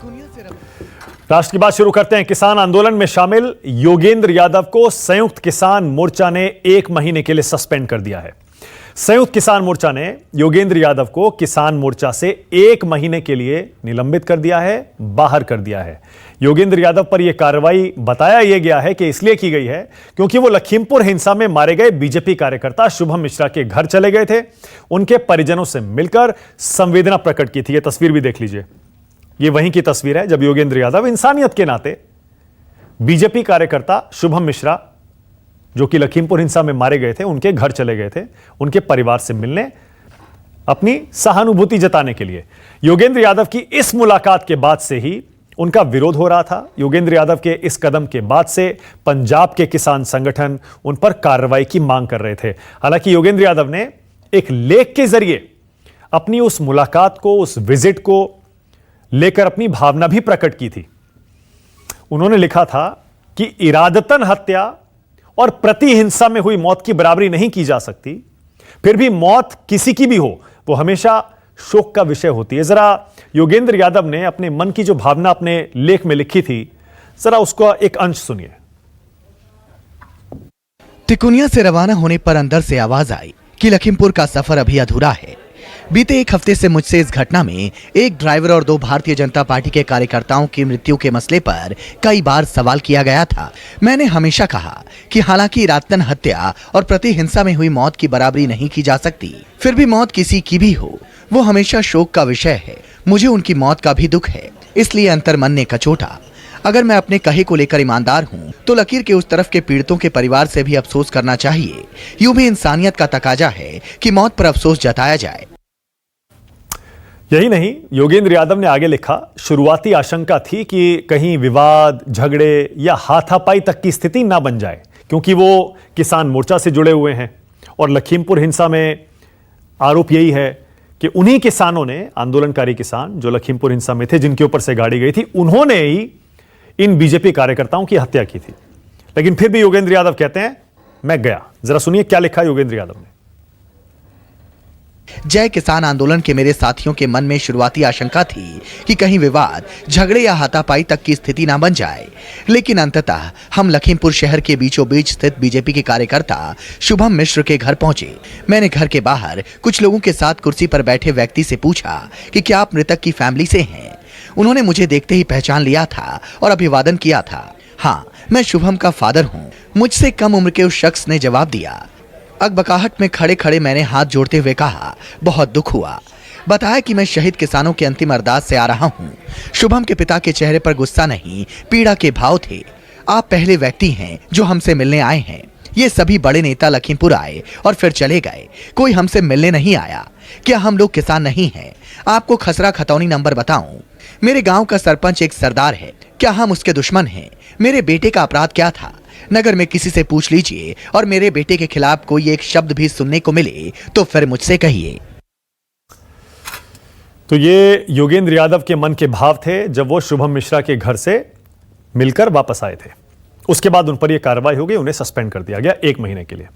राष्ट्र की बात शुरू करते हैं। किसान आंदोलन में शामिल योगेंद्र यादव को संयुक्त किसान मोर्चा ने 1 महीने के लिए सस्पेंड कर दिया है। संयुक्त किसान मोर्चा ने योगेंद्र यादव को किसान मोर्चा से 1 महीने के लिए निलंबित कर दिया है, बाहर कर दिया है। योगेंद्र यादव पर यह कार्रवाई बताया यह गया है कि इसलिए की गई है क्योंकि वो लखीमपुर हिंसा में मारे गए बीजेपी कार्यकर्ता शुभम मिश्रा के घर चले गए थे, उनके परिजनों से मिलकर संवेदना प्रकट की थी। यह तस्वीर भी देख लीजिए, यह वहीं की तस्वीर है जब योगेंद्र यादव इंसानियत के नाते बीजेपी कार्यकर्ता शुभम मिश्रा जो कि लखीमपुर हिंसा में मारे गए थे, उनके घर चले गए थे, उनके परिवार से मिलने, अपनी सहानुभूति जताने के लिए। योगेंद्र यादव की इस मुलाकात के बाद से ही उनका विरोध हो रहा था। योगेंद्र यादव के इस कदम के बाद से पंजाब के किसान संगठन उन पर कार्रवाई की मांग कर रहे थे। हालांकि योगेंद्र यादव ने एक लेख के जरिए अपनी उस मुलाकात को, उस विजिट को लेकर अपनी भावना भी प्रकट की थी। उन्होंने लिखा था कि इरादतन हत्या और प्रतिहिंसा में हुई मौत की बराबरी नहीं की जा सकती, फिर भी मौत किसी की भी हो वो हमेशा शोक का विषय होती है। जरा योगेंद्र यादव ने अपने मन की जो भावना अपने लेख में लिखी थी, जरा उसका एक अंश सुनिए। तिकुनिया से रवाना होने पर अंदर से आवाज आई कि लखीमपुर का सफर अभी अधूरा है। बीते 1 हफ्ते से मुझसे इस घटना में एक ड्राइवर और 2 भारतीय जनता पार्टी के कार्यकर्ताओं की मृत्यु के मसले पर कई बार सवाल किया गया था। मैंने हमेशा कहा कि हालांकि इरादतन हत्या और प्रतिहिंसा में हुई मौत की बराबरी नहीं की जा सकती, फिर भी मौत किसी की भी हो वो हमेशा शोक का विषय है। मुझे उनकी मौत का भी दुख है, इसलिए अंतर्मन ने कचोटा। अगर मैं अपने कहे को लेकर ईमानदार हूँ तो लकीर के उस तरफ के पीड़ितों के परिवार से भी अफसोस करना चाहिए। यूं भी इंसानियत का तकाजा है कि मौत पर अफसोस जताया जाए। यही नहीं, योगेंद्र यादव ने आगे लिखा, शुरुआती आशंका थी कि कहीं विवाद, झगड़े या हाथापाई तक की स्थिति ना बन जाए, क्योंकि वो किसान मोर्चा से जुड़े हुए हैं और लखीमपुर हिंसा में आरोप यही है कि उन्हीं किसानों ने, आंदोलनकारी किसान जो लखीमपुर हिंसा में थे, जिनके ऊपर से गाड़ी गई थी, उन्होंने ही इन बीजेपी कार्यकर्ताओं की हत्या की थी। लेकिन फिर भी योगेंद्र यादव कहते हैं मैं गया। जरा सुनिए क्या लिखा योगेंद्र यादव ने। जय किसान आंदोलन के मेरे साथियों के मन में शुरुआती आशंका थी कि कहीं विवाद, झगड़े या हाथापाई तक की स्थिति ना बन जाए, लेकिन अंततः हम लखीमपुर शहर के बीचों बीच स्थित बीजेपी के कार्यकर्ता शुभम मिश्र के घर पहुंचे। मैंने घर के बाहर कुछ लोगों के साथ कुर्सी पर बैठे व्यक्ति से पूछा कि क्या आप मृतक की फैमिली से हैं। उन्होंने मुझे देखते ही पहचान लिया था और अभिवादन किया था। हाँ, मैं शुभम का फादर हूँ, मुझसे कम उम्र के उस शख्स ने जवाब दिया। अकबकाहट में खड़े खड़े मैंने हाथ जोड़ते हुए कहा, बहुत दुख हुआ। बताया कि मैं शहीद किसानों के अंतिम अरदास से आ रहा हूँ। शुभम के पिता के चेहरे पर गुस्सा नहीं, पीड़ा के भाव थे। आप पहले व्यक्ति हैं जो हमसे मिलने आए हैं। ये सभी बड़े नेता लखीमपुर आए और फिर चले गए, कोई हमसे मिलने नहीं आया। क्या हम लोग किसान नहीं हैं? आपको खसरा खतौनी नंबर बताऊं? मेरे गांव का सरपंच एक सरदार है, क्या हम उसके दुश्मन हैं? मेरे बेटे का अपराध क्या था? नगर में किसी से पूछ लीजिए और मेरे बेटे के खिलाफ कोई एक शब्द भी सुनने को मिले तो फिर मुझसे कहिए। तो ये योगेंद्र यादव के मन के भाव थे जब वो शुभम मिश्रा के घर से मिलकर वापस आए थे। उसके बाद उन पर यह कार्रवाई हो गई, उन्हें सस्पेंड कर दिया गया 1 महीने के लिए।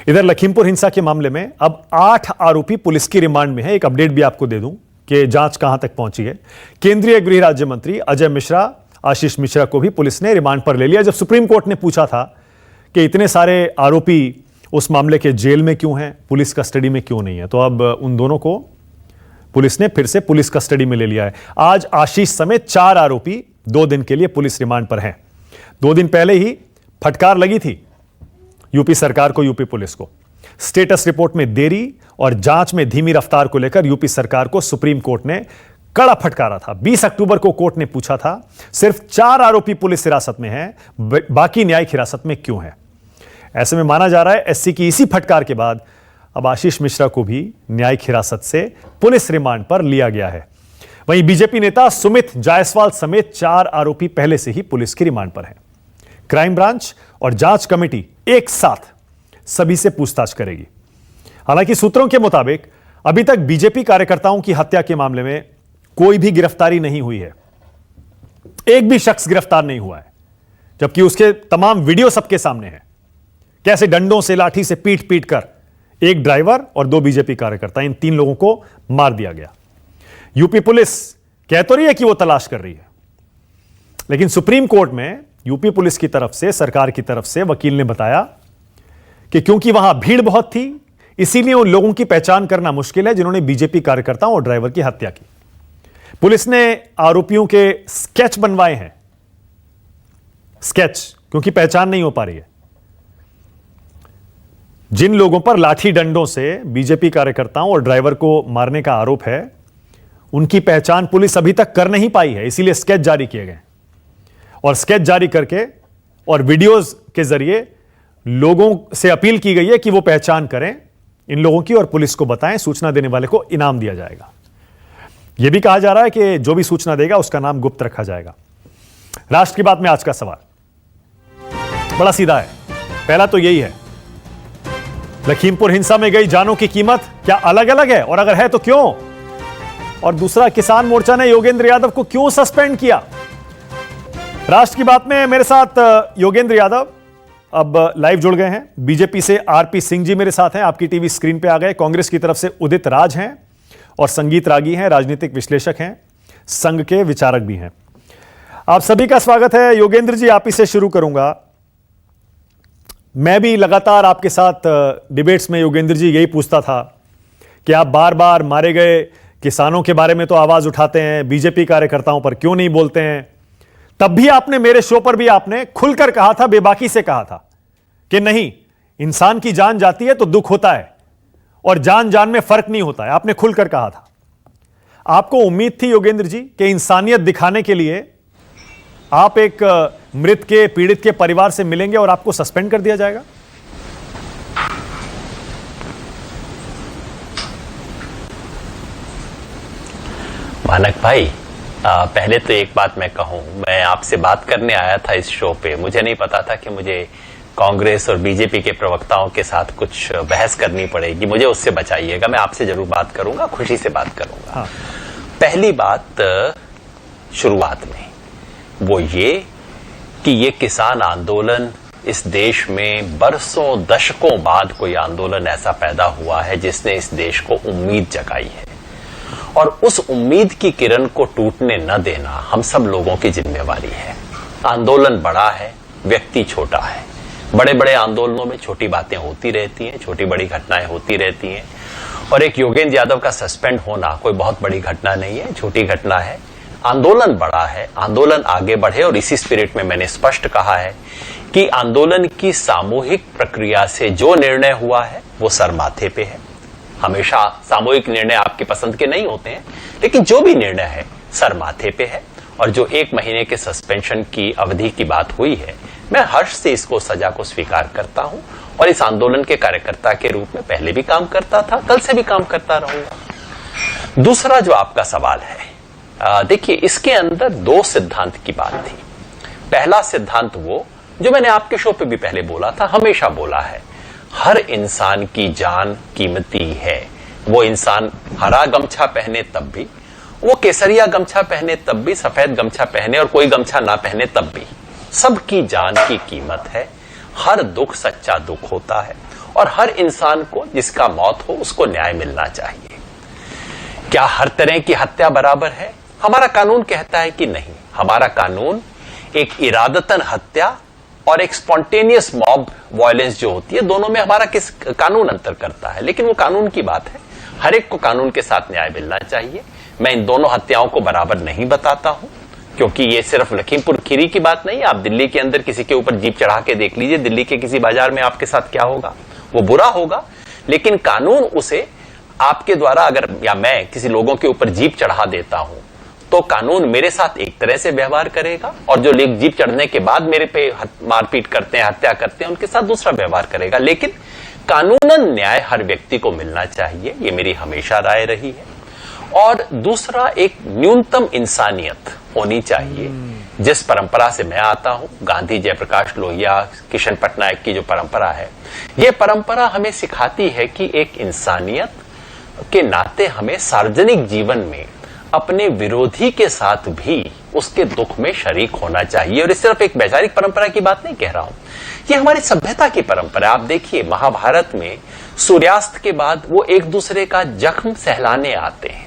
इधर लखीमपुर हिंसा के मामले में अब 8 आरोपी पुलिस की रिमांड में है। एक अपडेट भी आपको दे दूं कि जांच कहां तक पहुंची है। केंद्रीय गृह राज्य मंत्री अजय मिश्रा, आशीष मिश्रा को भी पुलिस ने रिमांड पर ले लिया। जब सुप्रीम कोर्ट ने पूछा था कि इतने सारे आरोपी उस मामले के जेल में क्यों हैं, पुलिस कस्टडी में क्यों नहीं है, तो अब उन दोनों को पुलिस ने फिर से पुलिस कस्टडी में ले लिया है। आज आशीष समेत 4 आरोपी 2 दिन के लिए पुलिस रिमांड पर हैं। 2 दिन पहले ही फटकार लगी थी यूपी सरकार को, यूपी पुलिस को। स्टेटस रिपोर्ट में देरी और जांच में धीमी रफ्तार को लेकर यूपी सरकार को सुप्रीम कोर्ट ने कड़ा फटकारा था। 20 अक्टूबर को कोर्ट ने पूछा था सिर्फ 4 आरोपी पुलिस हिरासत में हैं, बाकी न्यायिक हिरासत में क्यों हैं। ऐसे में माना जा रहा है एससी की इसी फटकार के बाद अब आशीष मिश्रा को भी न्यायिक हिरासत से पुलिस रिमांड पर लिया गया है। वहीं बीजेपी नेता सुमित जायसवाल समेत 4 आरोपी पहले से ही पुलिस की रिमांड पर हैं। क्राइम ब्रांच और जांच कमेटी एक साथ सभी से पूछताछ करेगी। हालांकि सूत्रों के मुताबिक अभी तक बीजेपी कार्यकर्ताओं की हत्या के मामले में कोई भी गिरफ्तारी नहीं हुई है, एक भी शख्स गिरफ्तार नहीं हुआ है, जबकि उसके तमाम वीडियो सबके सामने हैं। कैसे डंडों से, लाठी से पीट पीट कर एक ड्राइवर और 2 बीजेपी कार्यकर्ता, इन 3 लोगों को मार दिया गया। यूपी पुलिस कह तो रही है कि वो तलाश कर रही है, लेकिन सुप्रीम कोर्ट में यूपी पुलिस की तरफ से, सरकार की तरफ से वकील ने बताया कि क्योंकि वहां भीड़ बहुत थी, इसीलिए उन लोगों की पहचान करना मुश्किल है जिन्होंने बीजेपी कार्यकर्ताओं और ड्राइवर की हत्या की। पुलिस ने आरोपियों के स्केच बनवाए हैं, स्केच, क्योंकि पहचान नहीं हो पा रही है। जिन लोगों पर लाठी डंडों से बीजेपी कार्यकर्ताओं और ड्राइवर को मारने का आरोप है, उनकी पहचान पुलिस अभी तक कर नहीं पाई है, इसीलिए स्केच जारी किए गए। और स्केच जारी करके और वीडियोस के जरिए लोगों से अपील की गई है कि वो पहचान करें इन लोगों की और पुलिस को बताएं। सूचना देने वाले को इनाम दिया जाएगा। यह भी कहा जा रहा है कि जो भी सूचना देगा उसका नाम गुप्त रखा जाएगा। राष्ट्र की बात में आज का सवाल बड़ा सीधा है। पहला तो यही है, लखीमपुर हिंसा में गई जानों की कीमत क्या अलग अलग है, और अगर है तो क्यों? और दूसरा, किसान मोर्चा ने योगेंद्र यादव को क्यों सस्पेंड किया? राष्ट्र की बात में मेरे साथ योगेंद्र यादव अब लाइव जुड़ गए हैं। बीजेपी से आरपी सिंह जी मेरे साथ हैं, आपकी टीवी स्क्रीन पे आ गए। कांग्रेस की तरफ से उदित राज हैं और संगीत रागी हैं, राजनीतिक विश्लेषक हैं, संघ के विचारक भी हैं। आप सभी का स्वागत है। योगेंद्र जी, आप ही से शुरू करूंगा। मैं भी लगातार आपके साथ डिबेट्स में योगेंद्र जी यही पूछता था कि आप बार बार मारे गए किसानों के बारे में तो आवाज उठाते हैं, बीजेपी कार्यकर्ताओं पर क्यों नहीं बोलते हैं? तब भी आपने मेरे शो पर भी आपने खुलकर कहा था, बेबाकी से कहा था कि नहीं, इंसान की जान जाती है तो दुख होता है और जान जान में फर्क नहीं होता है। आपने खुलकर कहा था। आपको उम्मीद थी योगेंद्र जी कि इंसानियत दिखाने के लिए आप एक मृत के, पीड़ित के परिवार से मिलेंगे और आपको सस्पेंड कर दिया जाएगा? मानक भाई, पहले तो एक बात मैं कहूं, मैं आपसे बात करने आया था इस शो पे। मुझे नहीं पता था कि मुझे कांग्रेस और बीजेपी के प्रवक्ताओं के साथ कुछ बहस करनी पड़ेगी। मुझे उससे बचाइएगा, मैं आपसे जरूर बात करूंगा, खुशी से बात करूंगा। हाँ। पहली बात शुरुआत में वो ये कि ये किसान आंदोलन इस देश में बरसों, दशकों बाद कोई आंदोलन ऐसा पैदा हुआ है जिसने इस देश को उम्मीद जगाई है, और उस उम्मीद की किरण को टूटने न देना हम सब लोगों की जिम्मेवारी है। आंदोलन बड़ा है, व्यक्ति छोटा है। बड़े बड़े आंदोलनों में छोटी बातें होती रहती हैं, छोटी बड़ी घटनाएं होती रहती हैं, और एक योगेंद्र यादव का सस्पेंड होना कोई बहुत बड़ी घटना नहीं है, छोटी घटना है। आंदोलन बड़ा है, आंदोलन आगे बढ़े, और इसी स्पिरिट में मैंने स्पष्ट कहा है कि आंदोलन की सामूहिक प्रक्रिया से जो निर्णय हुआ है वो सर माथे पे है। हमेशा सामूहिक निर्णय आपके पसंद के नहीं होते हैं, लेकिन जो भी निर्णय है सर माथे पे है। और जो 1 महीने के सस्पेंशन की अवधि की बात हुई है, मैं हर्ष से इसको, सजा को स्वीकार करता हूं, और इस आंदोलन के कार्यकर्ता के रूप में पहले भी काम करता था, कल से भी काम करता रहूंगा। दूसरा जो आपका सवाल है, देखिए, इसके अंदर 2 सिद्धांत की बात थी। पहला सिद्धांत वो जो मैंने आपके शो पे भी पहले बोला था, हमेशा बोला है, हर इंसान की जान कीमती है। वो इंसान हरा गमछा पहने तब भी, वो केसरिया गमछा पहने तब भी, सफेद गमछा पहने और कोई गमछा ना पहने तब भी, सबकी जान की कीमत है। हर दुख सच्चा दुख होता है, और हर इंसान को जिसका मौत हो उसको न्याय मिलना चाहिए। क्या हर तरह की हत्या बराबर है? हमारा कानून कहता है कि नहीं। हमारा कानून एक इरादतन हत्या और एक स्पॉन्टेनियस मॉब वायलेंस जो होती है, दोनों में हमारा किस कानून अंतर करता है, लेकिन वो कानून की बात है। हर एक को कानून के साथ न्याय मिलना चाहिए। मैं इन दोनों हत्याओं को बराबर नहीं बताता हूं, क्योंकि ये सिर्फ लखीमपुर खीरी की बात नहीं। आप दिल्ली के अंदर किसी के ऊपर जीप चढ़ा के देख लीजिए, दिल्ली के किसी बाजार में आपके साथ क्या होगा, वो बुरा होगा। लेकिन कानून उसे आपके द्वारा, अगर या मैं किसी लोगों के ऊपर जीप चढ़ा देता हूं, तो कानून मेरे साथ एक तरह से व्यवहार करेगा, और जो लोग जीप चढ़ने के बाद मेरे पे मारपीट करते हैं, हत्या करते हैं, उनके साथ दूसरा व्यवहार करेगा। लेकिन कानूनन न्याय हर व्यक्ति को मिलना चाहिए, ये मेरी हमेशा राय रही है। और दूसरा, एक न्यूनतम इंसानियत होनी चाहिए। जिस परंपरा से मैं आता हूं, गांधी, जयप्रकाश लोहिया, किशन पटनायक की जो परंपरा है, यह परंपरा हमें सिखाती है कि एक इंसानियत के नाते हमें सार्वजनिक जीवन में अपने विरोधी के साथ भी उसके दुख में शरीक होना चाहिए। और इस सिर्फ एक वैचारिक परंपरा की बात नहीं कह रहा हूं, ये हमारी सभ्यता की परंपरा। आप देखिए, महाभारत में सूर्यास्त के बाद वो एक दूसरे का जख्म सहलाने आते हैं।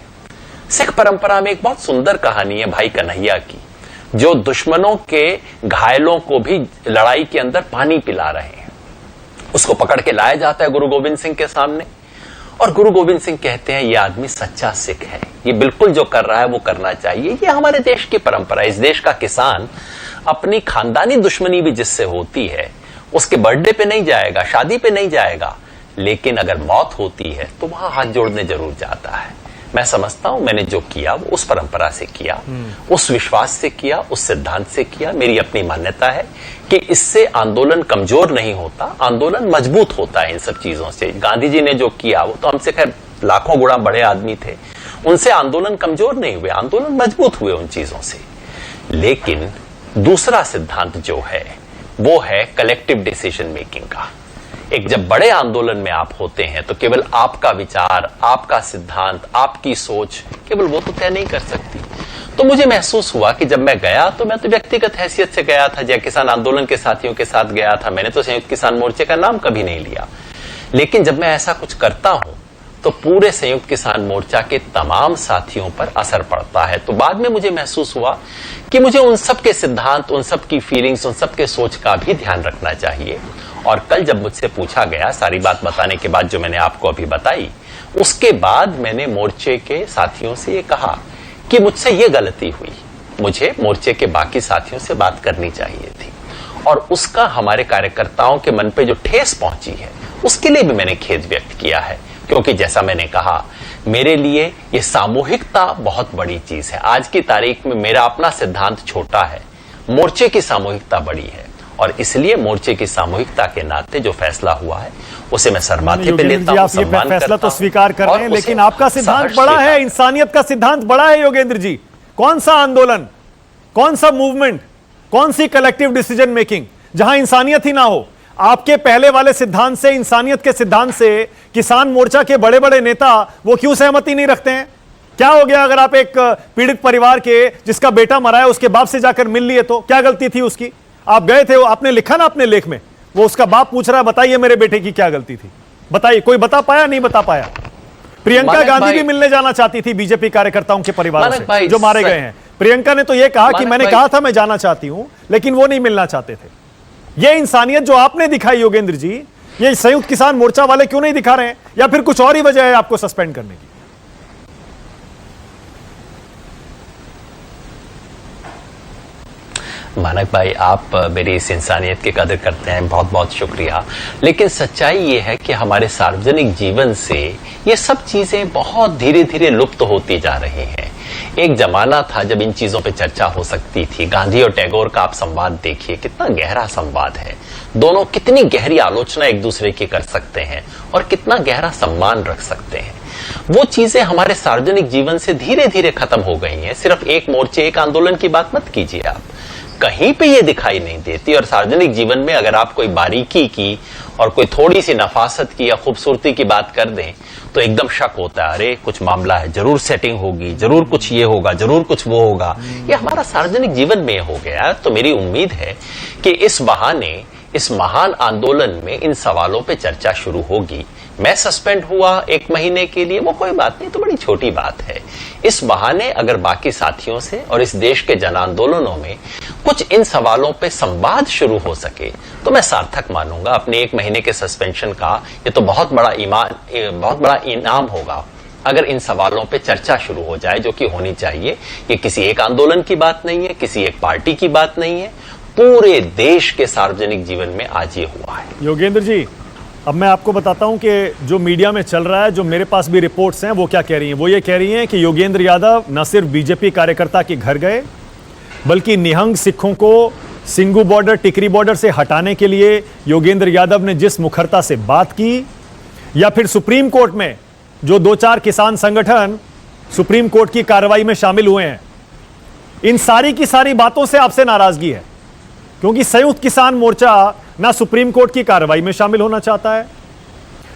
सिख परंपरा में एक बहुत सुंदर कहानी है भाई कन्हैया की। जो दुश्मनों के घायलों को भी लड़ाई के अंदर पानी पिला रहे हैं, उसको पकड़ के लाया जाता है गुरु गोविंद सिंह के सामने, और गुरु गोविंद सिंह कहते हैं ये आदमी सच्चा सिख है, ये बिल्कुल जो कर रहा है वो करना चाहिए। ये हमारे देश की परंपरा है। इस देश का किसान अपनी खानदानी दुश्मनी भी जिससे होती है उसके बर्थडे पे नहीं जाएगा, शादी पे नहीं जाएगा, लेकिन अगर मौत होती है तो वहां हाथ जोड़ने जरूर जाता है। मैं समझता हूं मैंने जो किया वो उस परंपरा से किया, उस विश्वास से किया, उस सिद्धांत से किया। मेरी अपनी मान्यता है कि इससे आंदोलन कमजोर नहीं होता, आंदोलन मजबूत होता है इन सब चीजों से। गांधी जी ने जो किया वो तो हमसे खैर लाखों गुणा बड़े आदमी थे, उनसे आंदोलन कमजोर नहीं हुए, आंदोलन मजबूत हुए उन चीजों से। लेकिन दूसरा सिद्धांत जो है वो है कलेक्टिव डिसीजन मेकिंग का। एक जब बड़े आंदोलन में आप होते हैं तो केवल आपका विचार, आपका सिद्धांत, आपकी सोच केवल वो तो तय नहीं कर सकती। तो मुझे महसूस हुआ कि जब मैं गया तो मैं तो व्यक्तिगत हैसियत से गया था, जय किसान आंदोलन के साथियों के साथ गया था, मैंने तो संयुक्त किसान मोर्चे का नाम कभी नहीं लिया। लेकिन जब मैं ऐसा कुछ करता हूं तो पूरे संयुक्त किसान मोर्चा के तमाम साथियों पर असर पड़ता है। तो बाद में मुझे महसूस हुआ कि मुझे उन सब के सिद्धांत, उन सब की फीलिंग्स, उन सब के सोच का भी ध्यान रखना चाहिए। और कल जब मुझसे पूछा गया, सारी बात बताने के बाद जो मैंने आपको अभी बताई, उसके बाद मैंने मोर्चे के साथियों से ये कहा कि मुझसे ये गलती हुई, मुझे मोर्चे के बाकी साथियों से बात करनी चाहिए थी, और उसका हमारे कार्यकर्ताओं के मन पे जो ठेस पहुंची है उसके लिए भी मैंने खेद व्यक्त किया है। क्योंकि जैसा मैंने कहा, मेरे लिए ये सामूहिकता बहुत बड़ी चीज है। आज की तारीख में मेरा अपना सिद्धांत छोटा है, मोर्चे की सामूहिकता बड़ी है, और इसलिए मोर्चे की सामूहिकता के नाते जो फैसला हुआ है उसे मैं सरमाथे पे लेता हूं, सम्मान फैसला तो स्वीकार कर रहे हैं, लेकिन उसे आपका सिद्धांत बड़ा है, इंसानियत का सिद्धांत बड़ा है योगेंद्र जी। कौन सा आंदोलन, कौन सा मूवमेंट, कौन सी कलेक्टिव डिसीजन मेकिंग जहां इंसानियत ही ना हो? आपके पहले वाले सिद्धांत से, इंसानियत के सिद्धांत से किसान मोर्चा के बड़े बड़े नेता वो क्यों सहमति नहीं रखते हैं? क्या हो गया अगर आप एक पीड़ित परिवार के जिसका बेटा मरा है उसके बाप से जाकर मिल लिए तो क्या गलती थी उसकी? आप गए थे, आपने लिखा ना अपने लेख में, वो उसका बाप पूछ रहा है बताइए मेरे बेटे की क्या गलती थी, बताइए। कोई बता पाया? नहीं बता पाया। प्रियंका गांधी भी मिलने जाना चाहती थी बीजेपी कार्यकर्ताओं के परिवारों से जो मारे गए हैं। प्रियंका ने तो यह कहा कि मैंने कहा था मैं जाना चाहती हूं, लेकिन वो नहीं मिलना चाहते थे। यह इंसानियत जो आपने दिखाई योगेंद्र जी, ये संयुक्त किसान मोर्चा वाले क्यों नहीं दिखा रहे हैं? या फिर कुछ और ही वजह है आपको सस्पेंड करने की? मानक भाई, आप मेरी इस इंसानियत की कदर करते हैं, बहुत बहुत शुक्रिया। लेकिन सच्चाई ये है कि हमारे सार्वजनिक जीवन से ये सब चीजें बहुत धीरे धीरे लुप्त होती जा रही हैं। एक जमाना था जब इन चीजों पे चर्चा हो सकती थी। गांधी और टैगोर का आप संवाद देखिए, कितना गहरा संवाद है। दोनों कितनी गहरी आलोचना एक दूसरे की कर सकते हैं और कितना गहरा सम्मान रख सकते हैं। वो चीजें हमारे सार्वजनिक जीवन से धीरे धीरे खत्म हो गई हैं। सिर्फ एक मोर्चे, एक आंदोलन की बात मत कीजिए, आप कहीं पे ये दिखाई नहीं देती। और सार्वजनिक जीवन में अगर आप कोई बारीकी की और कोई थोड़ी सी नफासत की या खूबसूरती की बात कर दें तो एकदम शक होता है, अरे कुछ मामला है, जरूर सेटिंग होगी, जरूर कुछ ये होगा, जरूर कुछ वो होगा। ये हमारा सार्वजनिक जीवन में हो गया। तो मेरी उम्मीद है कि इस बहाने, इस महान आंदोलन में इन सवालों पे चर्चा शुरू होगी। मैं सस्पेंड हुआ 1 महीने के लिए, वो कोई बात नहीं, तो बड़ी छोटी बात है। इस बहाने अगर बाकी साथियों से और इस देश के जन आंदोलनों में कुछ इन सवालों पे संवाद शुरू हो सके तो मैं सार्थक मानूंगा अपने 1 महीने के सस्पेंशन का। ये तो बहुत बड़ा इनाम होगा अगर इन सवालों पे चर्चा शुरू हो जाए, जो कि होनी चाहिए। ये किसी एक आंदोलन की बात नहीं है, किसी एक पार्टी की बात नहीं है, पूरे देश के सार्वजनिक जीवन में आज ये हुआ है। योगेंद्र जी, अब मैं आपको बताता हूं कि जो मीडिया में चल रहा है, जो मेरे पास भी रिपोर्ट्स हैं, वो क्या कह रही हैं। वो ये कह रही हैं कि योगेंद्र यादव न सिर्फ बीजेपी कार्यकर्ता के घर गए, बल्कि निहंग सिखों को सिंगू बॉर्डर, टिकरी बॉर्डर से हटाने के लिए योगेंद्र यादव ने जिस मुखरता से बात की, या फिर सुप्रीम कोर्ट में जो 2-4 किसान संगठन सुप्रीम कोर्ट की कार्रवाई में शामिल हुए हैं, इन सारी की सारी बातों से आपसे नाराजगी है। क्योंकि संयुक्त किसान मोर्चा ना सुप्रीम कोर्ट की कार्रवाई में शामिल होना चाहता है,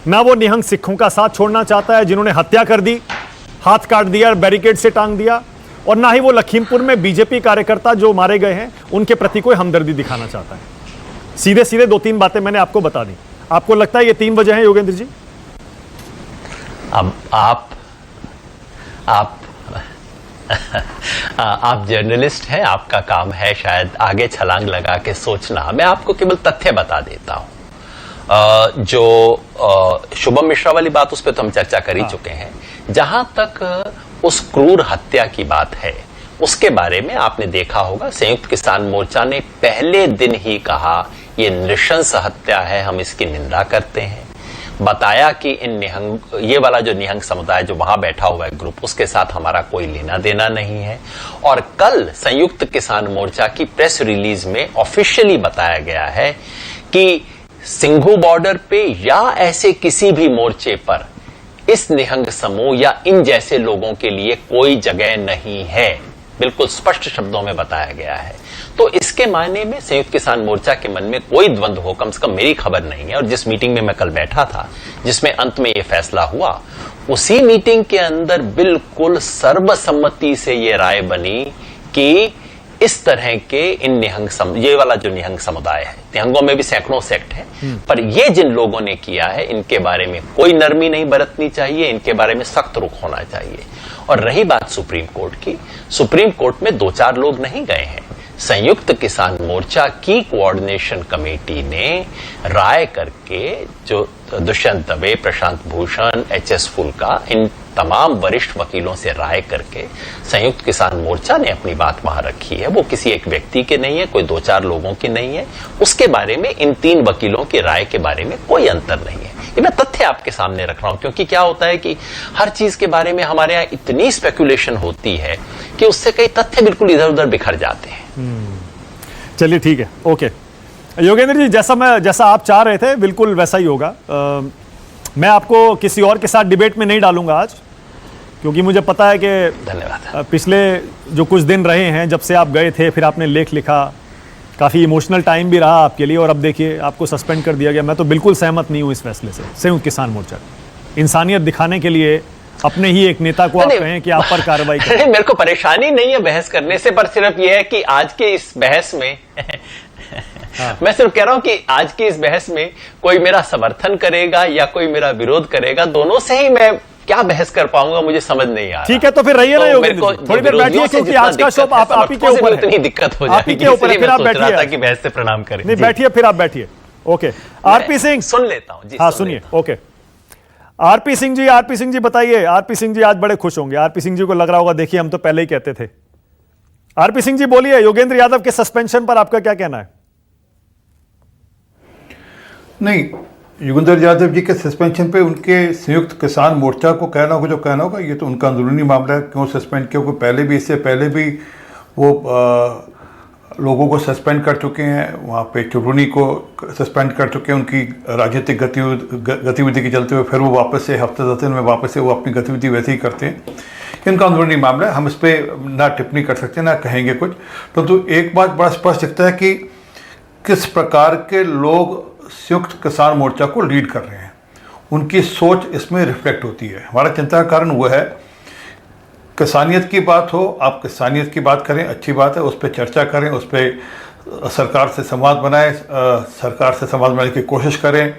ना वो निहंग सिखों का साथ छोड़ना चाहता है जिन्होंने हत्या कर दी, हाथ काट दिया, बैरिकेड से टांग दिया, और ना ही वो लखीमपुर में बीजेपी कार्यकर्ता जो मारे गए हैं उनके प्रति कोई हमदर्दी दिखाना चाहता है। सीधे सीधे 2-3 बातें मैंने आपको बता दी। आपको लगता है ये 3 वजह हैं योगेंद्र जी? अब आप आप जर्नलिस्ट हैं, आपका काम है शायद आगे छलांग लगा के सोचना। मैं आपको केवल तथ्य बता देता हूं। जो शुभम मिश्रा वाली बात, उस पर तो हम चर्चा कर ही चुके हैं। जहां तक उस क्रूर हत्या की बात है, उसके बारे में आपने देखा होगा, संयुक्त किसान मोर्चा ने पहले दिन ही कहा ये नृशंस हत्या है, हम इसकी निंदा करते हैं। बताया कि ये वाला जो निहंग समुदाय जो वहां बैठा हुआ है ग्रुप, उसके साथ हमारा कोई लेना देना नहीं है। और कल संयुक्त किसान मोर्चा की प्रेस रिलीज में ऑफिशियली बताया गया है कि सिंघू बॉर्डर पे या ऐसे किसी भी मोर्चे पर इस निहंग समूह या इन जैसे लोगों के लिए कोई जगह नहीं है। बिल्कुल स्पष्ट शब्दों में बताया गया है। तो इसके मायने में संयुक्त किसान मोर्चा के मन में कोई द्वंद्व हो, कम से कम मेरी खबर नहीं है। और जिस मीटिंग में मैं कल बैठा था, जिसमें अंत में यह फैसला हुआ, उसी मीटिंग के अंदर बिल्कुल सर्वसम्मति से यह राय बनी कि इस तरह के इन ये वाला जो निहंग समुदाय है, निहंगों में भी सैकड़ों सेक्ट है, पर ये जिन लोगों ने किया है, इनके बारे में कोई नरमी नहीं बरतनी चाहिए, इनके बारे में सख्त रुख होना चाहिए। और रही बात सुप्रीम कोर्ट की, सुप्रीम कोर्ट में 2-4 लोग नहीं गए हैं। संयुक्त किसान मोर्चा की कोऑर्डिनेशन कमेटी ने राय करके, जो दुष्यंत दवे, प्रशांत भूषण, एचएस फुल्का, इन तमाम वरिष्ठ वकीलों से राय करके संयुक्त किसान मोर्चा ने अपनी बात वहां रखी है। वो किसी एक व्यक्ति के नहीं है, कोई 2-4 लोगों की नहीं है। उसके बारे में, इन 3 वकीलों की राय के बारे में कोई अंतर नहीं है। ये मैं तथ्य आपके सामने रख रहा हूं, क्योंकि क्या होता है कि हर चीज के बारे में हमारे यहां इतनी स्पेकुलेशन होती है कि उससे कई तथ्य बिल्कुल इधर उधर बिखर जाते हैं। चलिए ठीक है, ओके। योगेंद्र जी, जैसा आप चाह रहे थे बिल्कुल वैसा ही होगा। मैं आपको किसी और के साथ डिबेट में नहीं डालूंगा आज, क्योंकि मुझे पता है कि धन्यवाद। पिछले जो कुछ दिन रहे हैं, जब से आप गए थे, फिर आपने लेख लिखा, काफ़ी इमोशनल टाइम भी रहा आपके लिए, और अब देखिए आपको सस्पेंड कर दिया गया। मैं तो बिल्कुल सहमत नहीं हूं इस फैसले से। संयुक्त किसान मोर्चा इंसानियत दिखाने के लिए अपने ही एक नेता को आप कहें कि आप पर कार्रवाई करें। मेरे को परेशानी नहीं है बहस करने से, पर सिर्फ यह है कि आज के इस बहस में मैं सिर्फ कह रहा हूं कि आज की इस बहस में कोई मेरा समर्थन करेगा या कोई मेरा विरोध करेगा, दोनों से ही मैं क्या बहस कर पाऊंगा, मुझे समझ नहीं आ रहा। ठीक है, तो फिर रहिए ना योगेंद्र जी, थोड़ी देर बैठिए, क्योंकि आज का शो आप ही के ऊपर है। इतनी दिक्कत हो जाएगी, के ऊपर है, फिर आप बैठिए कि बहस से प्रणाम करें। नहीं, बैठिए, फिर आप बैठिए। ओके, आरपी सिंह सुन लेता हूं जी। हाँ, सुनिए। ओके, आरपी सिंह जी बताइए। आरपी सिंह जी आज बड़े खुश होंगे। आरपी सिंह जी को लग रहा होगा, देखिए हम तो पहले ही कहते थे। आरपी सिंह जी बोलिए, योगेंद्र यादव के सस्पेंशन पर आपका क्या कहना है? नहीं, योगेंद्र यादव जी के सस्पेंशन पे उनके संयुक्त किसान मोर्चा को कहना होगा जो कहना होगा, ये तो उनका अंदरूनी मामला है। क्यों सस्पेंड किया, क्योंकि पहले भी, इससे पहले भी वो लोगों को सस्पेंड कर चुके हैं। वहाँ पे चुरुनी को सस्पेंड कर चुके हैं उनकी राजनीतिक गतिविधि के चलते हुए। फिर वो वापस से हफ्ते 10 दिन में वापस से वो अपनी गतिविधि वैसे ही करते हैं। इनका अंदरूनी मामला है, हम इस पर ना टिप्पणी कर सकते, ना कहेंगे कुछ। तो एक बात बड़ा स्पष्ट दिखता है कि किस प्रकार के लोग संयुक्त किसान मोर्चा को लीड कर रहे हैं, उनकी सोच इसमें रिफ्लेक्ट होती है। हमारा चिंता का कारण वो है, किसानियत की बात हो, आप किसानियत की बात करें, अच्छी बात है, उस पर चर्चा करें, उस पर सरकार से संवाद बनाएं, सरकार से संवाद बनाने की कोशिश करें,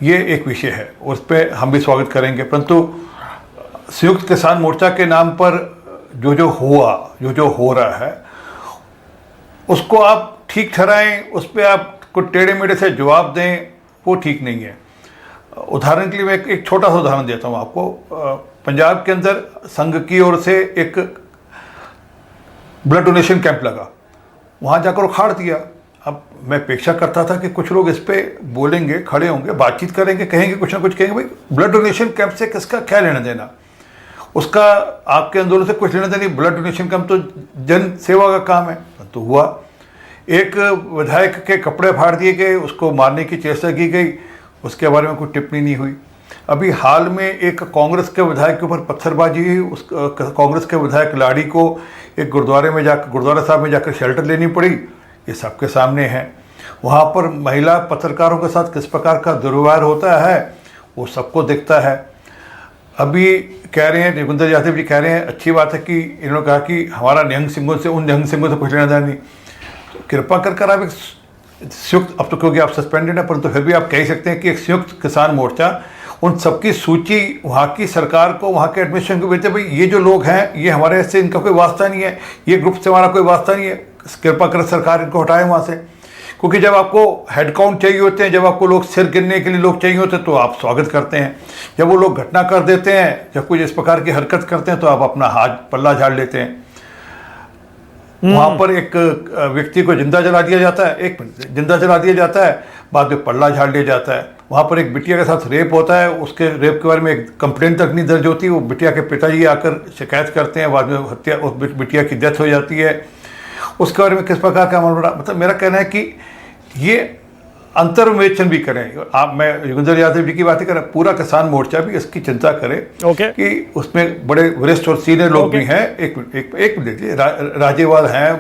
ये एक विषय है, उस पर हम भी स्वागत करेंगे। परंतु संयुक्त किसान मोर्चा के नाम पर जो हो रहा है, उसको आप ठीक ठहराएं, उस पर आप कुछ टेढ़े मेढ़े से जवाब दें, वो ठीक नहीं है। उदाहरण के लिए मैं एक छोटा सा उदाहरण देता हूँ आपको। पंजाब के अंदर संघ की ओर से एक ब्लड डोनेशन कैंप लगा, वहाँ जाकर उखाड़ दिया। अब मैं अपेक्षा करता था कि कुछ लोग इस पे बोलेंगे, खड़े होंगे, बातचीत करेंगे, कहेंगे कुछ ना कुछ, कहेंगे भाई ब्लड डोनेशन कैंप से किसका क्या लेना देना, उसका आपके आंदोलन से कुछ लेना देना। ब्लड डोनेशन कैंप तो जन सेवा का काम है। तो हुआ, एक विधायक के कपड़े फाड़ दिए गए, उसको मारने की चेष्टा की गई, उसके बारे में कोई टिप्पणी नहीं हुई। अभी हाल में एक कांग्रेस के विधायक के ऊपर पत्थरबाजी हुई, उस कांग्रेस के विधायक लाड़ी को एक गुरुद्वारा साहब में जाकर शेल्टर लेनी पड़ी, ये सबके सामने है। वहाँ पर महिला पत्रकारों के साथ किस प्रकार का दुर्व्यवहार होता है वो सबको दिखता है। अभी कह रहे हैं, योगेंद्र यादव जी कह रहे हैं, अच्छी बात है कि इन्होंने कहा कि हमारा निहंग सिंहों से, उन निहंग सिंहों से कुछ लेना देना नहीं। कृपा कर आप एक संयुक्त, अब तो क्योंकि आप सस्पेंडेड है, परंतु फिर भी आप कह सकते हैं कि एक संयुक्त किसान मोर्चा उन सबकी सूची वहाँ की सरकार को, वहाँ के एडमिनिस्ट्रेशन को भेजते, भाई ये जो लोग हैं ये हमारे से इनका कोई वास्ता नहीं है, ये ग्रुप से हमारा कोई वास्ता नहीं है, कृपा कर सरकार इनको हटाए वहाँ से। क्योंकि जब आपको हेड काउंट चाहिए होते हैं, जब आपको लोग सिर गिनने के लिए लोग चाहिए होते हैं तो आप स्वागत करते हैं। जब वो लोग घटना कर देते हैं, जब कुछ इस प्रकार की हरकत करते हैं तो आप अपना हाथ पल्ला झाड़ लेते हैं। वहाँ पर एक व्यक्ति को जिंदा जला दिया जाता है, एक जिंदा जला दिया जाता है, बाद में पल्ला झाड़ लिया जाता है। वहाँ पर एक बिटिया के साथ रेप होता है, उसके रेप के बारे में एक कंप्लेंट तक नहीं दर्ज होती, वो बिटिया के पिताजी आकर शिकायत करते हैं, बाद में हत्या, उस बिटिया की डेथ हो जाती है। उसके बारे में किस प्रकार का अमल बढ़ा, मतलब मेरा कहना है कि ये अंतर्विवेचन भी करें। आप, मैं युगेंद्र यादव जी की बात करें, पूरा किसान मोर्चा भी इसकी चिंता करे कि उसमें बड़े वरिष्ठ और सीनियर लोग भी हैं। एक मिनट, राजेवाल हैं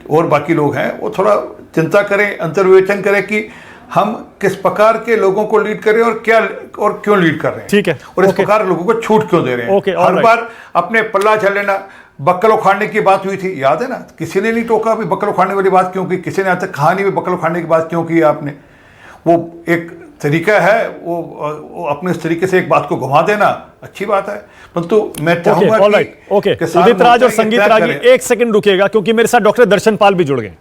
और बाकी लोग हैं, वो थोड़ा चिंता करें, अंतर्विवेचन करें कि हम किस प्रकार के लोगों को लीड करें और क्या और क्यों लीड कर रहे हैं, ठीक है, और इस प्रकार लोगों को छूट क्यों दे रहे हैं। हर बार अपने पल्ला झड़ लेना। बक्कल उखाड़ने की बात हुई थी, याद है ना, किसी ने नहीं टोका भी बक्कल उखाड़ने वाली बात क्यों की, किसी ने आज तक कहानी में बक्कल उखाड़ने की बात क्यों की आपने। वो एक तरीका है, वो अपने इस तरीके से एक बात को घुमा देना अच्छी बात है, परंतु मैं चाहूंगा कि उदित राज और संगीत रागी एक सेकंड रुकिएगा, क्योंकि मेरे साथ डॉक्टर दर्शन पाल भी जुड़ गए।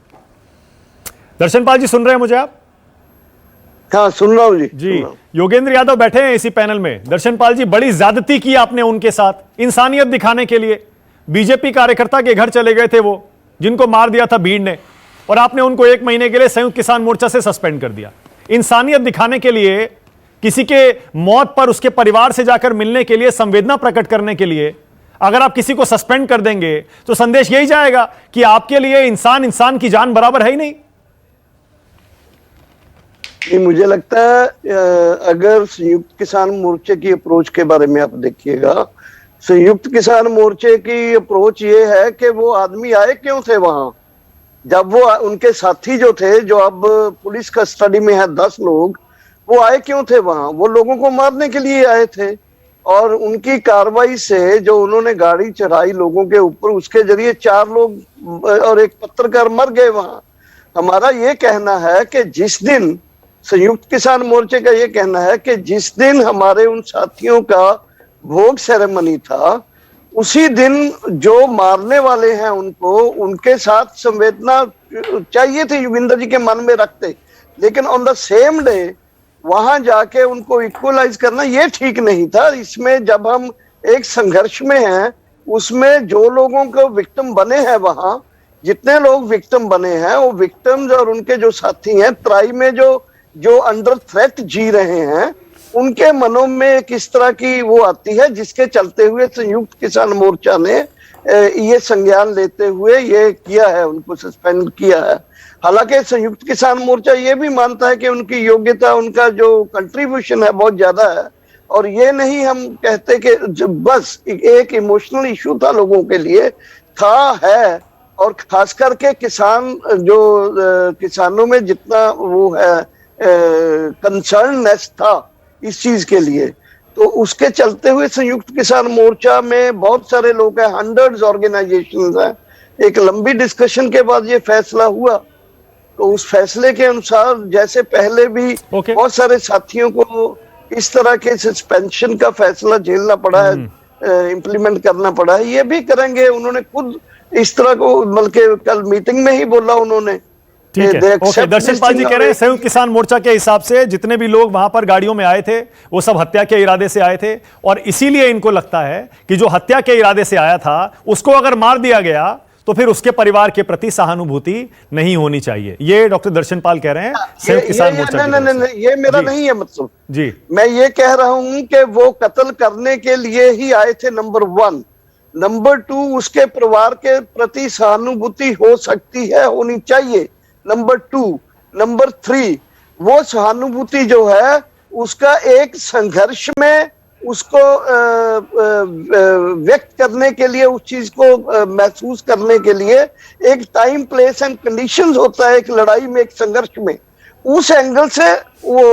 दर्शन पाल जी सुन रहे हैं मुझे आप? हाँ, सुन रहा हूँ जी। योगेंद्र यादव बैठे हैं इसी पैनल में। दर्शन पाल जी, बड़ी ज्यादती की आपने उनके साथ, इंसानियत दिखाने के लिए बीजेपी कार्यकर्ता के घर चले गए थे वो, जिनको मार दिया था भीड़ ने, और आपने उनको 1 महीने के लिए संयुक्त किसान मोर्चा से सस्पेंड कर दिया। इंसानियत दिखाने के लिए, किसी के मौत पर उसके परिवार से जाकर मिलने के लिए, संवेदना प्रकट करने के लिए अगर आप किसी को सस्पेंड कर देंगे तो संदेश यही जाएगा कि आपके लिए इंसान की जान बराबर है ही नहीं। मुझे लगता है अगर संयुक्त किसान मोर्चे की अप्रोच के बारे में आप देखिएगा, संयुक्त किसान मोर्चे की अप्रोच ये है कि वो आदमी आए क्यों थे वहां, जब वो उनके साथी जो थे, जो अब पुलिस कस्टडी में है 10 लोग, वो आए क्यों थे वहां? वो लोगों को मारने के लिए आए थे, और उनकी कार्रवाई से जो उन्होंने गाड़ी चढ़ाई लोगों के ऊपर, उसके जरिए 4 लोग और एक पत्रकार मर गए वहां। हमारा ये कहना है कि जिस दिन, संयुक्त किसान मोर्चे का ये कहना है कि जिस दिन हमारे उन साथियों का भोग सेरेमनी था, उसी दिन जो मारने वाले हैं उनको, उनके साथ संवेदना चाहिए थी योगेंद्र जी के मन में रखते, लेकिन ऑन द सेम डे वहां जाके उनको इक्वलाइज करना ये ठीक नहीं था। इसमें जब हम एक संघर्ष में हैं, उसमें जो लोगों को विक्टिम बने हैं, वहां जितने लोग विक्टिम बने हैं, वो विक्टिम्स और उनके जो साथी हैं, त्राई में जो अंडर थ्रेट जी रहे हैं, उनके मनों में किस तरह की वो आती है, जिसके चलते हुए संयुक्त किसान मोर्चा ने ये संज्ञान लेते हुए ये किया है, उनको सस्पेंड किया है। हालांकि संयुक्त किसान मोर्चा ये भी मानता है कि उनकी योग्यता, उनका जो कंट्रीब्यूशन है बहुत ज्यादा है, और ये नहीं हम कहते कि बस एक इमोशनल इशू था लोगों के लिए, था, है, और खास करके किसान जो किसानों में जितना वो है कंसर्ननेस था इस चीज के लिए, तो उसके चलते हुए संयुक्त किसान मोर्चा में बहुत सारे लोग हैं, 100 ऑर्गेनाइजेशंस हैं। एक लंबी डिस्कशन के बाद ये फैसला हुआ, तो उस फैसले के अनुसार जैसे पहले भी बहुत सारे साथियों को इस तरह के सस्पेंशन का फैसला झेलना पड़ा है, इम्प्लीमेंट करना पड़ा है, ये भी करेंगे। उन्होंने खुद इस तरह को, बल्कि कल मीटिंग में ही बोला उन्होंने। ठीक है, ओके। दर्शन पाल जी कह रहे हैं संयुक्त किसान मोर्चा के हिसाब से जितने भी लोग वहां पर गाड़ियों में आए थे वो सब हत्या के इरादे से आए थे, और इसीलिए इनको लगता है कि जो हत्या के इरादे से आया था उसको अगर मार दिया गया तो फिर उसके परिवार के प्रति सहानुभूति नहीं होनी चाहिए। ये डॉक्टर दर्शन पाल कह रहे हैं संयुक्त किसान मोर्चा। नहीं, ये मेरा नहीं है मतलब जी। मैं ये कह रहा हूं कि वो कत्ल करने के लिए ही आए थे, नंबर 1। नंबर 2, उसके परिवार के प्रति सहानुभूति हो सकती है, होनी चाहिए, नंबर 2। नंबर 3, वो सहानुभूति जो है उसका एक संघर्ष में उसको व्यक्त करने के लिए, उस चीज को महसूस करने के लिए एक टाइम, प्लेस एंड कंडीशंस होता है एक लड़ाई में, एक संघर्ष में। उस एंगल से वो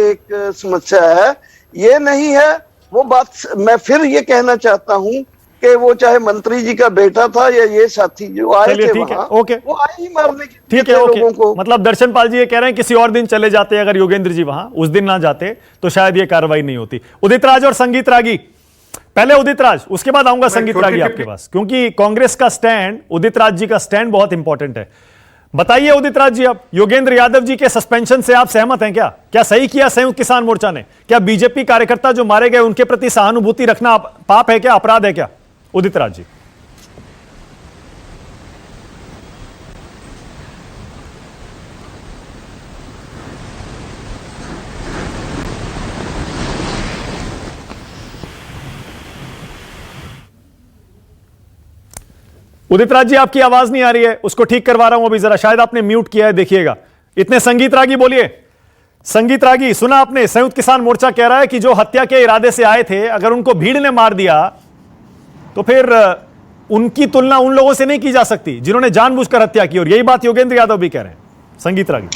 एक समस्या है, ये नहीं है वो बात। मैं फिर ये कहना चाहता हूं कि वो चाहे मंत्री जी का बेटा था या ये साथी जो आए चलिए, थे ठीक है, वहां, ओके। वो आए ही मारने के ठीक है, लिए ओके। लोगों को। मतलब दर्शन पाल जी ये कह रहे हैं किसी और दिन चले जाते, अगर योगेंद्र जी वहां उस दिन ना जाते तो शायद ये कार्रवाई नहीं होती। उदित राज और संगीत रागी, पहले उदित राज, उसके बाद आऊंगा संगीत रागी आपके पास, क्योंकि कांग्रेस का स्टैंड, उदित राज जी का स्टैंड बहुत इंपॉर्टेंट है। बताइए उदित राज जी, आप योगेंद्र यादव जी के सस्पेंशन से आप सहमत हैं क्या? क्या सही किया संयुक्त किसान मोर्चा ने? क्या बीजेपी कार्यकर्ता जो मारे गए उनके प्रति सहानुभूति रखना पाप है क्या, अपराध है क्या? उदित राज जी। उदित राज जी, आपकी आवाज नहीं आ रही है, उसको ठीक करवा रहा हूं अभी जरा, शायद आपने म्यूट किया है, देखिएगा। इतने संगीत रागी बोलिए। संगीत रागी, सुना आपने? संयुक्त किसान मोर्चा कह रहा है कि जो हत्या के इरादे से आए थे, अगर उनको भीड़ ने मार दिया तो फिर उनकी तुलना उन लोगों से नहीं की जा सकती जिन्होंने जानबूझकर हत्या की, और यही बात योगेंद्र यादव भी कह रहे हैं। संगीत रागी।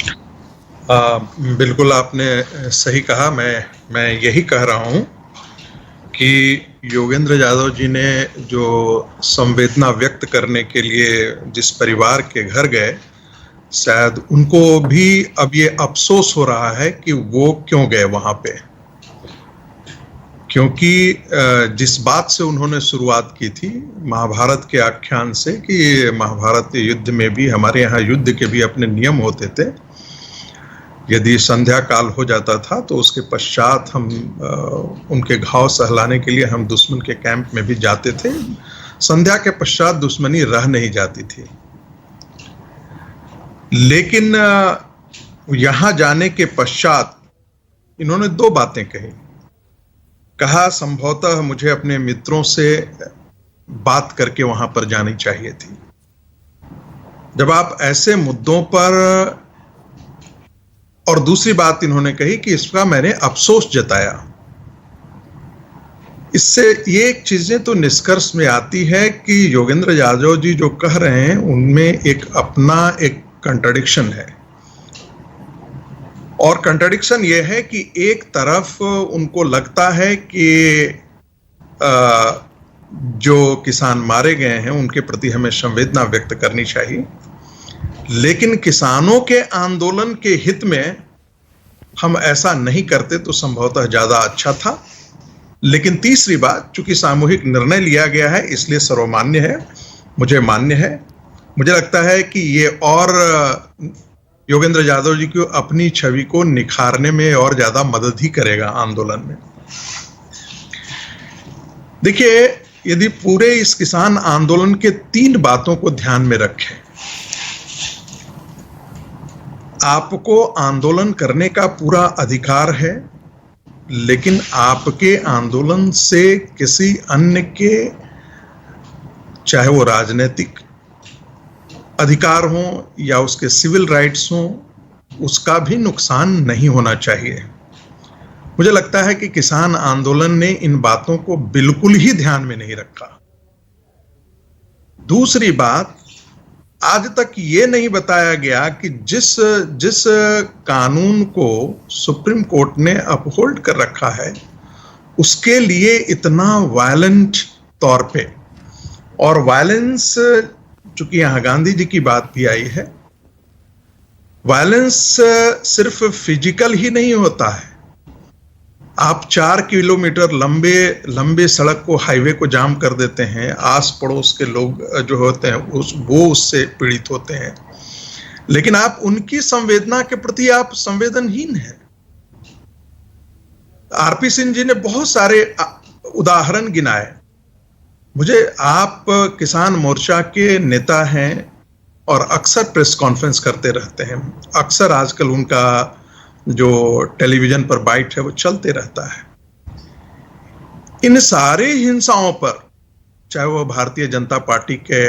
बिल्कुल आपने सही कहा। मैं यही कह रहा हूं कि योगेंद्र यादव जी ने जो संवेदना व्यक्त करने के लिए जिस परिवार के घर गए, शायद उनको भी अब ये अफसोस हो रहा है कि वो क्यों गए वहां पे, क्योंकि जिस बात से उन्होंने शुरुआत की थी महाभारत के आख्यान से, कि महाभारत युद्ध में भी, हमारे यहाँ युद्ध के भी अपने नियम होते थे। यदि संध्या काल हो जाता था तो उसके पश्चात हम उनके घाव सहलाने के लिए हम दुश्मन के कैंप में भी जाते थे। संध्या के पश्चात दुश्मनी रह नहीं जाती थी। लेकिन यहां जाने के पश्चात इन्होंने दो बातें कही। कहा संभवतः मुझे अपने मित्रों से बात करके वहां पर जानी चाहिए थी। जब आप ऐसे मुद्दों पर, और दूसरी बात इन्होंने कही कि इसका मैंने अफसोस जताया। इससे ये एक चीजें तो निष्कर्ष में आती है कि योगेंद्र यादव जी जो कह रहे हैं उनमें एक अपना एक कंट्राडिक्शन है। और कंट्राडिक्शन ये है कि एक तरफ उनको लगता है कि जो किसान मारे गए हैं उनके प्रति हमें संवेदना व्यक्त करनी चाहिए, लेकिन किसानों के आंदोलन के हित में हम ऐसा नहीं करते तो संभवतः ज्यादा अच्छा था। लेकिन तीसरी बात, चूंकि सामूहिक निर्णय लिया गया है इसलिए सर्वमान्य है, मुझे मान्य है। मुझे लगता है कि ये और योगेंद्र यादव जी को अपनी छवि को निखारने में और ज्यादा मदद ही करेगा आंदोलन में। देखिए, यदि पूरे इस किसान आंदोलन के 3 बातों को ध्यान में रखें, आपको आंदोलन करने का पूरा अधिकार है, लेकिन आपके आंदोलन से किसी अन्य के, चाहे वो राजनीतिक अधिकार हो या उसके सिविल राइट्स हो, उसका भी नुकसान नहीं होना चाहिए। मुझे लगता है कि किसान आंदोलन ने इन बातों को बिल्कुल ही ध्यान में नहीं रखा। दूसरी बात, आज तक ये नहीं बताया गया कि जिस कानून को सुप्रीम कोर्ट ने अपहोल्ड कर रखा है उसके लिए इतना वायलेंट तौर पे, और वायलेंस, चूंकि यहां गांधी जी की बात भी आई है, वायलेंस सिर्फ फिजिकल ही नहीं होता है। आप 4 किलोमीटर लंबे सड़क को, हाईवे को जाम कर देते हैं, आस पड़ोस के लोग जो होते हैं वो उससे पीड़ित होते हैं, लेकिन आप उनकी संवेदना के प्रति आप संवेदनहीन हैं। आरपी सिंह जी ने बहुत सारे उदाहरण गिनाए। मुझे, आप किसान मोर्चा के नेता हैं और अक्सर प्रेस कॉन्फ्रेंस करते रहते हैं, अक्सर आजकल उनका जो टेलीविजन पर बाइट है वो चलते रहता है। इन सारे हिंसाओं पर, चाहे वो भारतीय जनता पार्टी के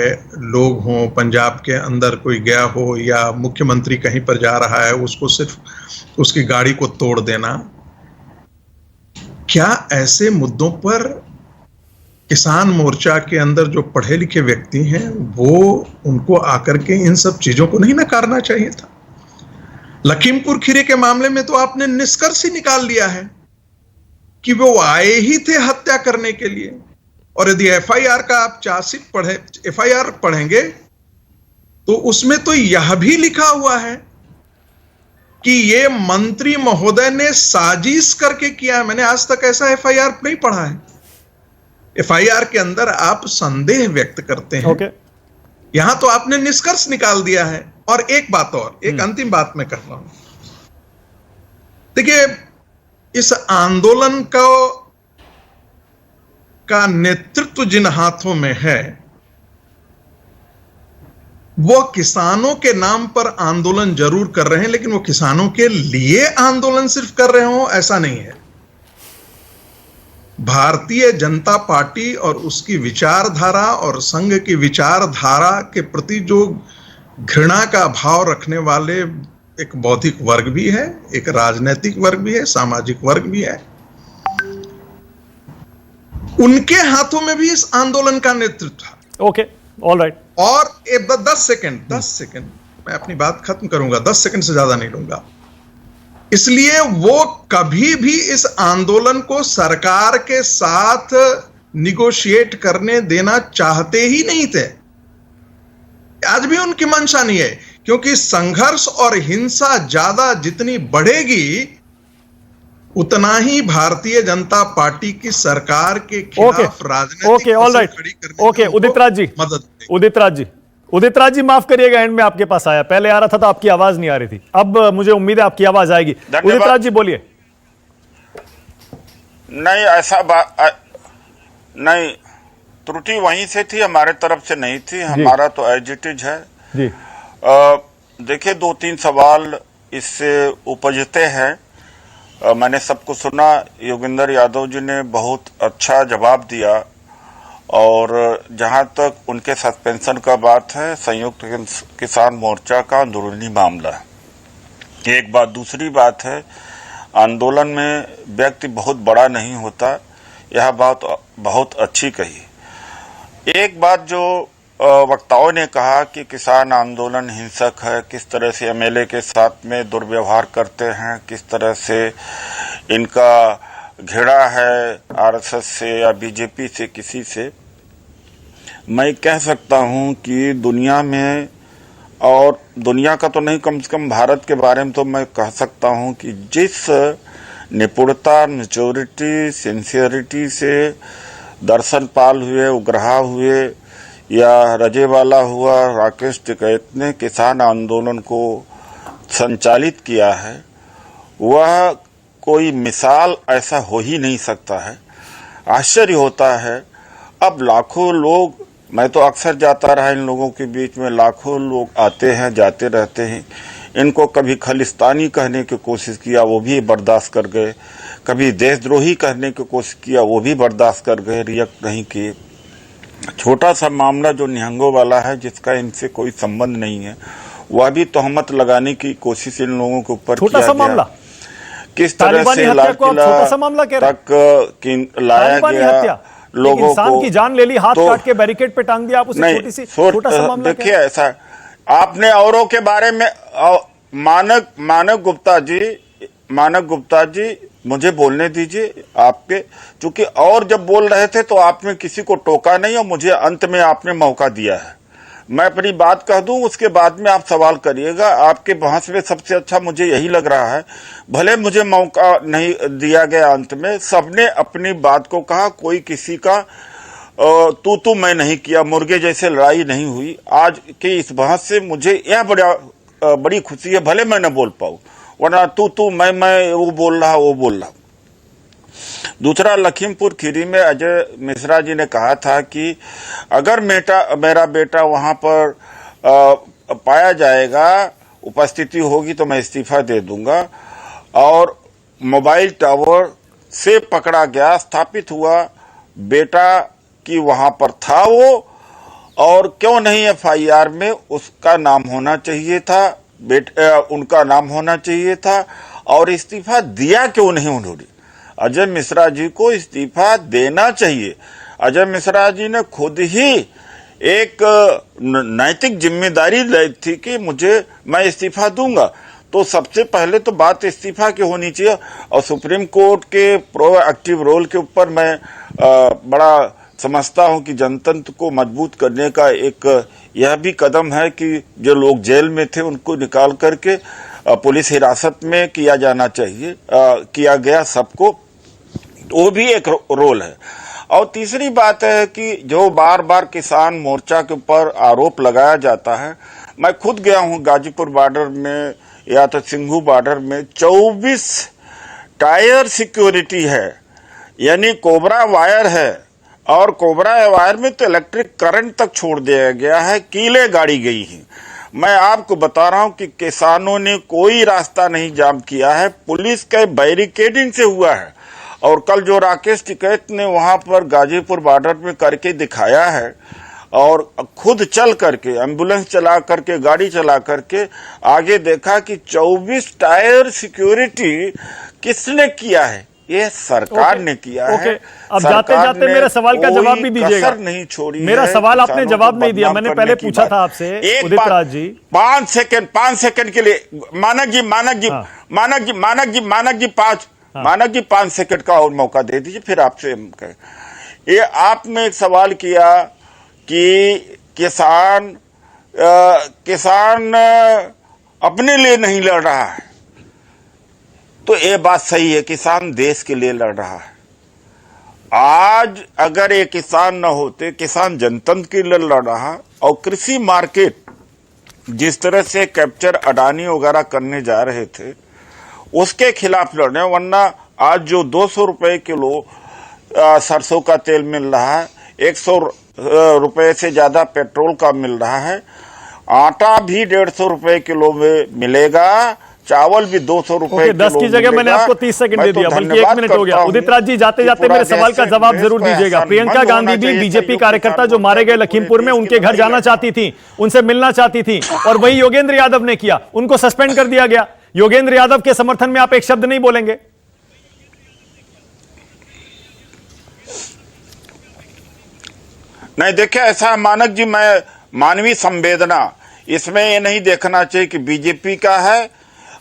लोग हों, पंजाब के अंदर कोई गया हो, या मुख्यमंत्री कहीं पर जा रहा है उसको सिर्फ उसकी गाड़ी को तोड़ देना, क्या ऐसे मुद्दों पर किसान मोर्चा के अंदर जो पढ़े लिखे व्यक्ति हैं वो, उनको आकर के इन सब चीजों को नहीं नकारना चाहिए था? लखीमपुर खीरी के मामले में तो आपने निष्कर्ष ही निकाल लिया है कि वो आए ही थे हत्या करने के लिए। और यदि एफआईआर का आप चार्जशीट एफआईआर पढ़ेंगे तो उसमें तो यह भी लिखा हुआ है कि ये मंत्री महोदय ने साजिश करके किया है। मैंने आज तक ऐसा एफआईआर नहीं पढ़ा है। एफआईआर के अंदर आप संदेह व्यक्त करते हैं। ओके। यहां तो आपने निष्कर्ष निकाल दिया है। और एक बात और, एक अंतिम बात मैं कर रहा हूं। देखिए, इस आंदोलन का नेतृत्व जिन हाथों में है, वो किसानों के नाम पर आंदोलन जरूर कर रहे हैं, लेकिन वो किसानों के लिए आंदोलन सिर्फ कर रहे हो ऐसा नहीं है। भारतीय जनता पार्टी और उसकी विचारधारा और संघ की विचारधारा के प्रति जो घृणा का भाव रखने वाले एक बौद्धिक वर्ग भी है, एक राजनीतिक वर्ग भी है, सामाजिक वर्ग भी है, उनके हाथों में भी इस आंदोलन का नेतृत्व है। Okay, all right. और 10 सेकंड मैं अपनी बात खत्म करूंगा, 10 सेकंड से ज्यादा नहीं लूंगा। इसलिए वो कभी भी इस आंदोलन को सरकार के साथ निगोशिएट करने देना चाहते ही नहीं थे। आज भी उनकी मंशा नहीं है, क्योंकि संघर्ष और हिंसा ज्यादा जितनी बढ़ेगी उतना ही भारतीय जनता पार्टी की सरकार के खिलाफ राजनीतिक फसल खड़ी करने में ओके, उदित राज जी, उदित राज जी माफ करिएगा, एंड में आपके पास आया, पहले आ रहा था तो आपकी आवाज नहीं आ रही थी, अब मुझे उम्मीद है आपकी आवाज आएगी। उदित राज जी बोलिए। नहीं, ऐसा बात नहीं, त्रुटि वहीं से थी, हमारे तरफ से नहीं थी, हमारा तो एज इट इज है जी। देखिए, 2-3 सवाल इससे उपजते हैं। मैंने सबको सुना, योगेंद्र यादव जी ने बहुत अच्छा जवाब दिया, और जहां तक उनके सस्पेंशन का बात है, संयुक्त किसान मोर्चा का अंदरूनी मामला है एक बात। दूसरी बात है, आंदोलन में व्यक्ति बहुत बड़ा नहीं होता, यह बात बहुत अच्छी कही। एक बात जो वक्ताओं ने कहा कि किसान आंदोलन हिंसक है, किस तरह से एमएलए के साथ में दुर्व्यवहार करते हैं, किस तरह से इनका घृणा है आरएसएस से या बीजेपी से, किसी से। मैं कह सकता हूं कि दुनिया में, और दुनिया का तो नहीं, कम से कम भारत के बारे में तो मैं कह सकता हूं कि जिस निपुणता, मैच्योरिटी, सिंसियरिटी से दर्शन पाल हुए, उग्रहा हुए या रजेवाला हुआ, राकेश टिकैत ने किसान आंदोलन को संचालित किया है, वह कोई मिसाल ऐसा हो ही नहीं सकता है। आश्चर्य होता है, अब लाखों लोग, मैं तो अक्सर जाता रहा इन लोगों के बीच में, लाखों लोग आते हैं जाते रहते हैं। इनको कभी खालिस्तानी कहने की कोशिश किया, वो भी बर्दाश्त कर गए, कभी देशद्रोही कहने की कोशिश किया, वो भी बर्दाश्त कर गए, रिएक्ट नहीं किए। छोटा सा मामला जो निहंगों वाला है, जिसका इनसे कोई संबंध नहीं है, वह भी तोहमत लगाने की कोशिश इन लोगों के ऊपर किया गया। मामला किस तरह से लाल किला तक लाया गया, लोगों को की जान ले ली, हाथ काट के बैरिकेड पे टांग दिया, आप उसे छोटा सा मामला। देखिए, ऐसा आपने औरों के बारे में, मानक गुप्ता जी मुझे बोलने दीजिए आपके, क्योंकि और जब बोल रहे थे तो आपने किसी को टोका नहीं और मुझे अंत में आपने मौका दिया है। मैं अपनी बात कह दूं, उसके बाद में आप सवाल करिएगा। आपके बहस में सबसे अच्छा मुझे यही लग रहा है, भले मुझे मौका नहीं दिया गया, अंत में सबने अपनी बात को कहा, कोई किसी का तू मैं नहीं किया, मुर्गे जैसे लड़ाई नहीं हुई। आज के इस बहस से मुझे यह बड़ी खुशी है, भले मैं न बोल पाऊं, वरना तू मैं वो बोल रहा। दूसरा, लखीमपुर खीरी में अजय मिश्रा जी ने कहा था कि अगर मेरा बेटा वहां पर पाया जाएगा, उपस्थिति होगी, तो मैं इस्तीफा दे दूंगा। और मोबाइल टावर से पकड़ा गया, स्थापित हुआ बेटा कि वहां पर था वो, और क्यों नहीं एफआईआर में उसका नाम होना चाहिए था, उनका नाम होना चाहिए था, और इस्तीफा दिया क्यों नहीं उन्होंने? अजय मिश्रा जी को इस्तीफा देना चाहिए। अजय मिश्रा जी ने खुद ही एक नैतिक जिम्मेदारी ली थी कि मैं इस्तीफा दूंगा, तो सबसे पहले तो बात इस्तीफा की होनी चाहिए। और सुप्रीम कोर्ट के प्रोएक्टिव रोल के ऊपर मैं बड़ा समझता हूं कि जनतंत्र को मजबूत करने का एक यह भी कदम है कि जो लोग जेल में थे उनको निकाल करके पुलिस हिरासत में किया जाना चाहिए, किया गया सबको, वो भी एक रोल है। और तीसरी बात है कि जो बार बार किसान मोर्चा के ऊपर आरोप लगाया जाता है, मैं खुद गया हूं गाजीपुर बॉर्डर में या तो सिंघू बॉर्डर में, 24 टायर सिक्योरिटी है, यानी कोबरा वायर है, और कोबरा वायर में तो इलेक्ट्रिक करंट तक छोड़ दिया गया है, कीले गाड़ी गई है। मैं आपको बता रहा हूं कि किसानों ने कोई रास्ता नहीं जाम किया है, पुलिस के बैरिकेडिंग से हुआ है। और कल जो राकेश टिकैत ने वहां पर गाजीपुर बॉर्डर में करके दिखाया है, और खुद चल करके एम्बुलेंस चला करके गाड़ी चला करके आगे देखा कि 24 टायर सिक्योरिटी किसने किया है, ये सरकार ने किया है। अब जाते जाते मेरे सवाल का जवाब भी दीजिएगा। नहीं छोड़ी, मेरा सवाल आपने जवाब नहीं दिया, मैंने पहले पूछा था आपसे उदित राज जी। 5 सेकंड के लिए मानक जी 5 सेकंड का और मौका दे दीजिए, फिर आपसे ये आपने एक सवाल किया कि किसान अपने लिए नहीं लड़ रहा है, तो ये बात सही है, किसान देश के लिए लड़ रहा है। आज अगर ये किसान न होते, किसान जनतंत्र के लिए लड़ रहा, और कृषि मार्केट जिस तरह से कैप्चर अडानी वगैरह करने जा रहे थे उसके खिलाफ लड़ रहे, वरना आज जो 200 रुपए किलो सरसों का तेल मिल रहा है, 100 रुपए से ज्यादा पेट्रोल का मिल रहा है, आटा भी 150 रुपए किलो में मिलेगा, चावल भी 200 रुपए 10 की जगह मैंने आपको 30 सेकंड दे दिया, बल्कि 1 मिनट हो गया। उदित राज जी जाते जाते मेरे सवाल का जवाब जरूर दीजिएगा। प्रियंका गांधी भी बीजेपी कार्यकर्ता जो मारे गए लखीमपुर में, उनके घर जाना चाहती थी, उनसे मिलना चाहती थी, और वही योगेंद्र यादव ने किया, उनको सस्पेंड कर दिया गया। योगेंद्र यादव के समर्थन में आप एक शब्द नहीं बोलेंगे? नहीं, देखिए ऐसा मानक जी, मैं मानवीय संवेदना इसमें ये नहीं देखना चाहिए कि बीजेपी का है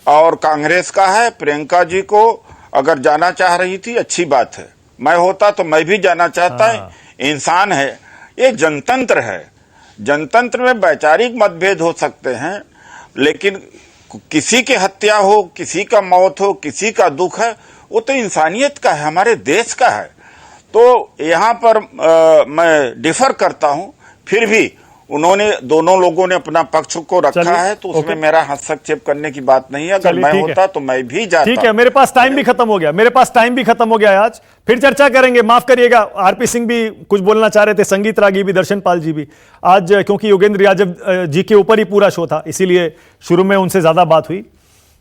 और कांग्रेस का है। प्रियंका जी को अगर जाना चाह रही थी, अच्छी बात है, मैं होता तो मैं भी जाना चाहता है, इंसान है, ये जनतंत्र है। जनतंत्र में वैचारिक मतभेद हो सकते हैं, लेकिन किसी की हत्या हो, किसी का मौत हो, किसी का दुख है, वो तो इंसानियत का है, हमारे देश का है। तो यहाँ पर मैं डिफर करता हूं, फिर भी उन्होंने, दोनों लोगों ने अपना पक्ष को रखा है, तो उसमें मेरा हस्तक्षेप करने की बात नहीं है। अगर मैं होता तो मैं भी जाता। ठीक है, मेरे पास टाइम भी खत्म हो गया, आज फिर चर्चा करेंगे। माफ करिएगा, आरपी सिंह भी कुछ बोलना चाह रहे थे, संगीत रागी भी, दर्शन पाल जी भी। आज क्योंकि योगेंद्र यादव जी के ऊपर ही पूरा शो था, इसीलिए शुरू में उनसे ज्यादा बात हुई।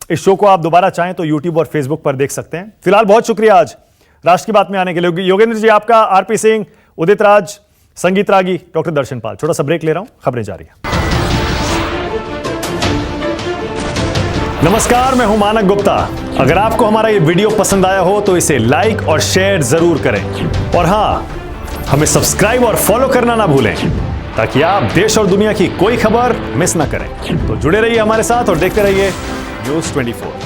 इस शो को आप दोबारा चाहें तो यूट्यूब और फेसबुक पर देख सकते हैं। फिलहाल बहुत शुक्रिया आज राष्ट्र की बात में आने के लिए। योगेंद्र जी आपका, आरपी सिंह, उदित राज, संगीत रागी, डॉक्टर दर्शन पाल। छोटा सा ब्रेक ले रहा हूं, खबरें जारी हैं। नमस्कार, मैं हूं मानक गुप्ता। अगर आपको हमारा ये वीडियो पसंद आया हो तो इसे लाइक और शेयर जरूर करें, और हां, हमें सब्सक्राइब और फॉलो करना ना भूलें, ताकि आप देश और दुनिया की कोई खबर मिस ना करें। तो जुड़े रहिए हमारे साथ और देखते रहिए News 24।